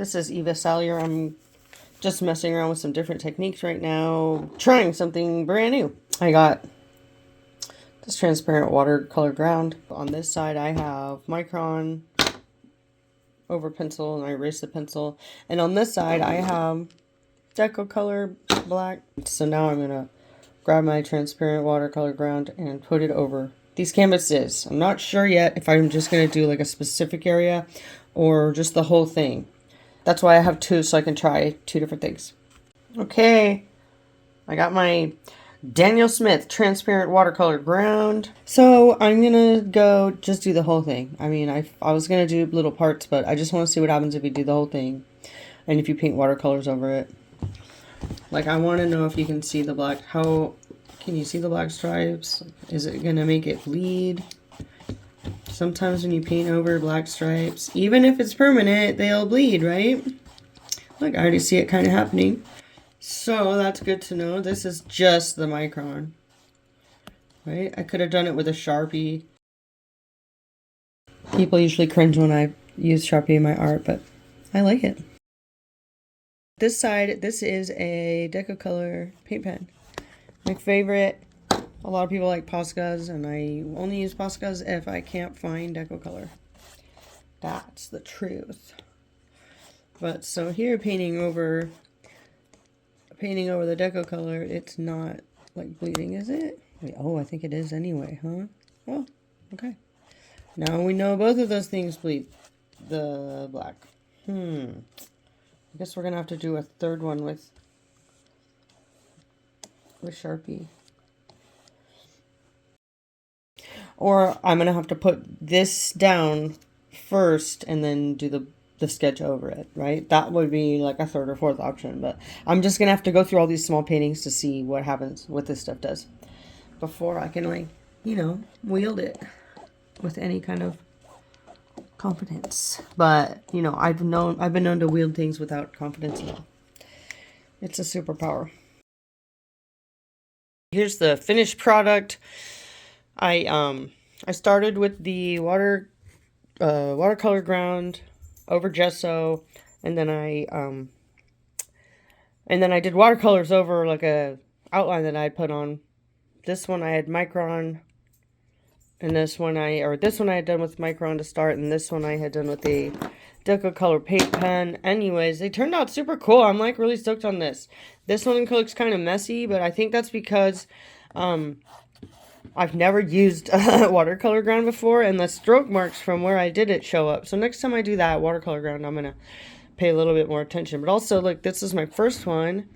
This is Eva Salyer. I'm just messing around with some different techniques right now, trying something brand new. I got this transparent watercolor ground. On this side I have Micron over pencil, and I erase the pencil. And on this side I have Deco black. So now I'm going to grab my transparent watercolor ground and put it over these canvases. I'm not sure yet if I'm just going to do like a specific area or just the whole thing. That's why I have two, so I can try two different things. Okay, I got my Daniel Smith transparent watercolor ground. So I'm gonna go just do the whole thing. I mean, I was gonna do little parts, but I just want to see what happens if you do the whole thing and if you paint watercolors over it. Like, I want to know if you can see the black. How can you see the black stripes? Is it gonna make it bleed? Sometimes when you paint over black stripes, even if it's permanent, they'll bleed, right? Look, I already see it kind of happening. So that's good to know. This is just the Micron, right? I could have done it with a Sharpie. People usually cringe when I use Sharpie in my art, but I like it. This side, this is a Deco paint pen. My favorite. A lot of people like Poscas, and I only use Poscas if I can't find Deco. That's the truth. But so here, painting over the Deco, it's not like bleeding, is it? Wait, oh, I think it is anyway, huh? Oh, okay. Now we know both of those things bleed the black. I guess we're gonna have to do a third one with Sharpie. Or I'm going to have to put this down first and then do the sketch over it, right? That would be like a third or fourth option. But I'm just going to have to go through all these small paintings to see what happens, what this stuff does, before I can, like, you know, wield it with any kind of confidence. But, you know, I've been known to wield things without confidence at all. It's a superpower. Here's the finished product. I started with the watercolor ground over gesso, and then I did watercolors over like a outline that I had put on. This one I had Micron, and this one I had done with Micron to start, and this one I had done with the Deco paint pen. Anyways, they turned out super cool. I'm like really stoked on this. This one looks kind of messy, but I think that's because I've never used watercolor ground before, and the stroke marks from where I did it show up. So next time I do that watercolor ground, I'm going to pay a little bit more attention. But also, look, this is my first one,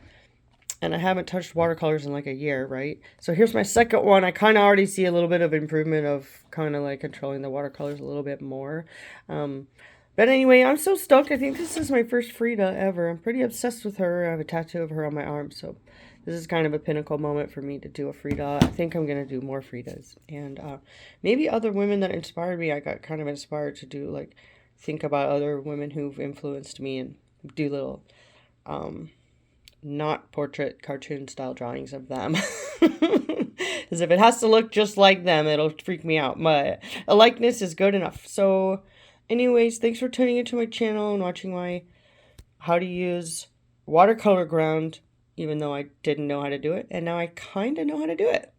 and I haven't touched watercolors in like a year, right? So here's my second one. I kind of already see a little bit of improvement of kind of like controlling the watercolors a little bit more. But anyway, I'm so stoked. I think this is my first Frida ever. I'm pretty obsessed with her. I have a tattoo of her on my arm, so this is kind of a pinnacle moment for me to do a Frida. I think I'm going to do more Fridas. And maybe other women that inspired me. I got kind of inspired to do, like, think about other women who've influenced me and do little, not portrait cartoon style drawings of them. Because if it has to look just like them, it'll freak me out. But a likeness is good enough. So anyways, thanks for tuning into my channel and watching my how to use watercolor ground, even though I didn't know how to do it, and now I kind of know how to do it.